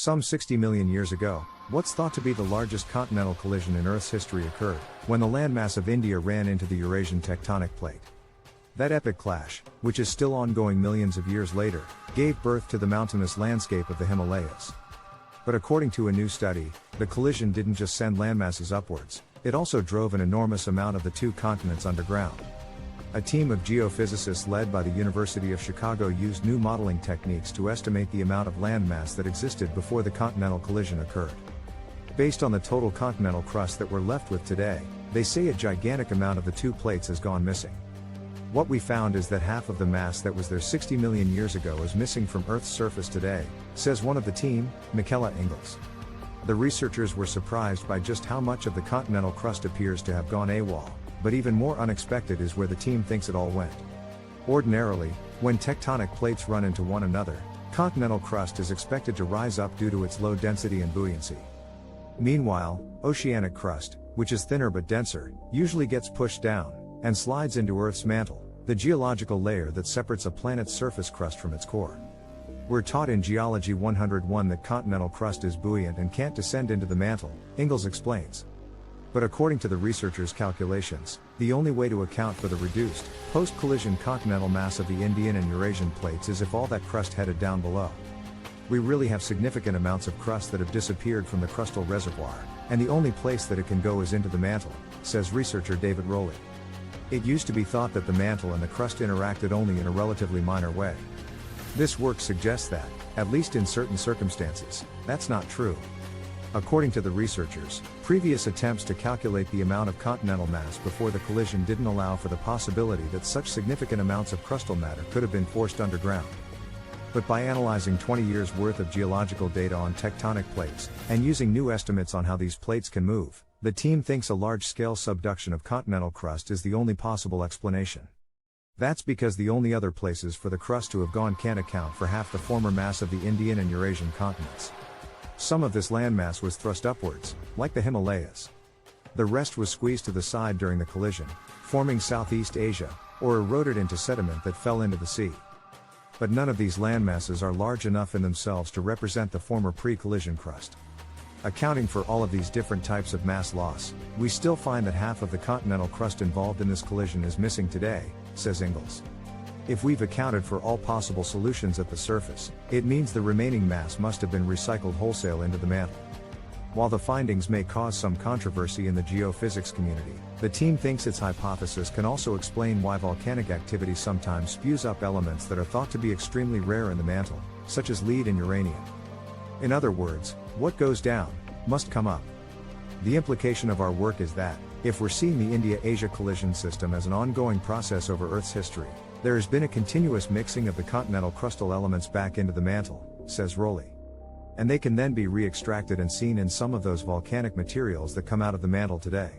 Some 60 million years ago, what's thought to be the largest continental collision in Earth's history occurred, when the landmass of India ran into the Eurasian tectonic plate. That epic clash, which is still ongoing millions of years later, gave birth to the mountainous landscape of the Himalayas. But according to a new study, the collision didn't just send landmasses upwards, it also drove an enormous amount of the two continents underground. A team of geophysicists led by the University of Chicago used new modeling techniques to estimate the amount of landmass that existed before the continental collision occurred. Based on the total continental crust that we're left with today, they say a gigantic amount of the two plates has gone missing. What we found is that half of the mass that was there 60 million years ago is missing from Earth's surface today, says one of the team, Michaela Ingalls. The researchers were surprised by just how much of the continental crust appears to have gone AWOL, but even more unexpected is where the team thinks it all went. Ordinarily, when tectonic plates run into one another, continental crust is expected to rise up due to its low density and buoyancy. Meanwhile, oceanic crust, which is thinner but denser, usually gets pushed down, and slides into Earth's mantle, the geological layer that separates a planet's surface crust from its core. We're taught in Geology 101 that continental crust is buoyant and can't descend into the mantle, Ingalls explains. But according to the researchers' calculations, the only way to account for the reduced, post-collision continental mass of the Indian and Eurasian plates is if all that crust headed down below. We really have significant amounts of crust that have disappeared from the crustal reservoir, and the only place that it can go is into the mantle, says researcher David Rowley. It used to be thought that the mantle and the crust interacted only in a relatively minor way. This work suggests that, at least in certain circumstances, that's not true. According to the researchers, previous attempts to calculate the amount of continental mass before the collision didn't allow for the possibility that such significant amounts of crustal matter could have been forced underground. But by analyzing 20 years' worth of geological data on tectonic plates, and using new estimates on how these plates can move, the team thinks a large-scale subduction of continental crust is the only possible explanation. That's because the only other places for the crust to have gone can't account for half the former mass of the Indian and Eurasian continents. Some of this landmass was thrust upwards, like the Himalayas. The rest was squeezed to the side during the collision, forming Southeast Asia, or eroded into sediment that fell into the sea. But none of these landmasses are large enough in themselves to represent the former pre-collision crust. Accounting for all of these different types of mass loss, we still find that half of the continental crust involved in this collision is missing today, says Ingalls. If we've accounted for all possible solutions at the surface, it means the remaining mass must have been recycled wholesale into the mantle. While the findings may cause some controversy in the geophysics community, the team thinks its hypothesis can also explain why volcanic activity sometimes spews up elements that are thought to be extremely rare in the mantle, such as lead and uranium. In other words, what goes down, must come up. The implication of our work is that, if we're seeing the India-Asia collision system as an ongoing process over Earth's history, there has been a continuous mixing of the continental crustal elements back into the mantle, says Rowley. And they can then be re-extracted and seen in some of those volcanic materials that come out of the mantle today.